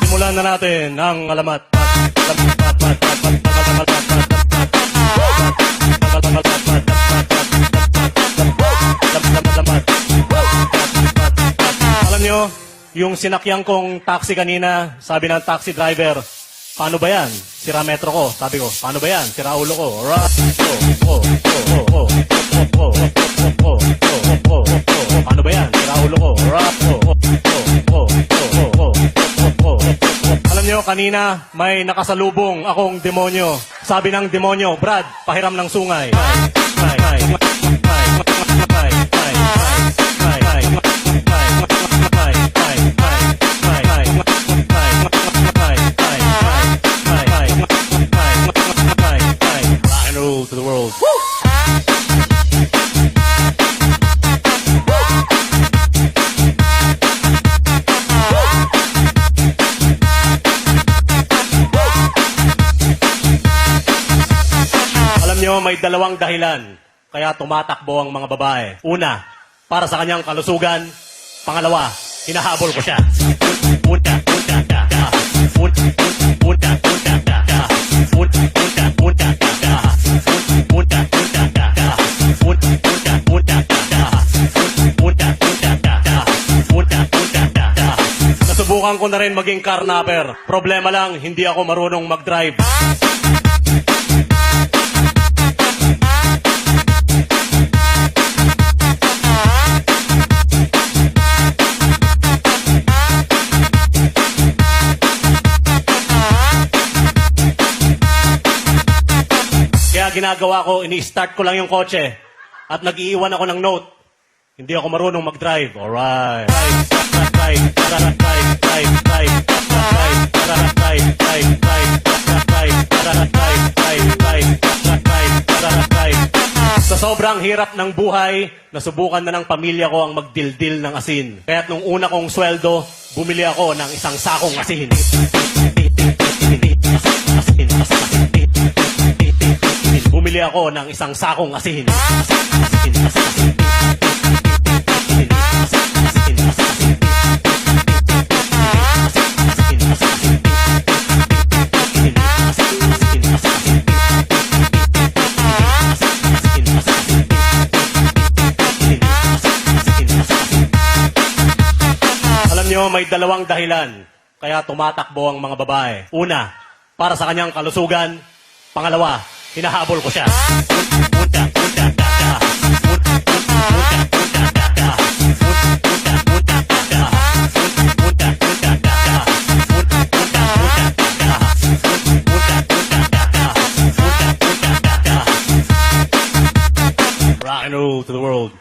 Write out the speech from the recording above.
Simulan na natin ang alamat. Alam nyo, yung sinakyan kong taxi kanina, sabi ng taxi driver, paano ba yan? Sira metro ko. Sabi ko, paano ba yan? Sira ulo ko. Paano ba yan? Sira ulo ko. Alam nyo, kanina may nakasalubong akong demonyo. Sabi ng demonyo, Brad, pahiram ng sungay. Rock and roll to the world. Alam nyo, may dalawang dahilan kaya tumatakbo ang mga babae. Una, para sa kanyang kalusugan. Pangalawa, hinahabol ko siya. Nasubukan ko na rin maging carnapper. Problema lang, hindi ako marunong mag-drive. Kaya ginagawa ko, ini-start ko lang yung kotse at nag-iiwan ako ng note. Hindi ako marunong mag-drive. Alright. Sa sobrang hirap ng buhay, nasubukan na ng pamilya ko ang magdildil ng asin. Kaya't nung una kong sweldo, bumili ako ng isang sakong asin. Bumili ako ng isang sakong asin. Alam nyo, may dalawang dahilan kaya tumatakbo ang mga babae. Una, para sa kanyang kalusugan. Pangalawa, hinahabol ko siya. Rock and roll to the world.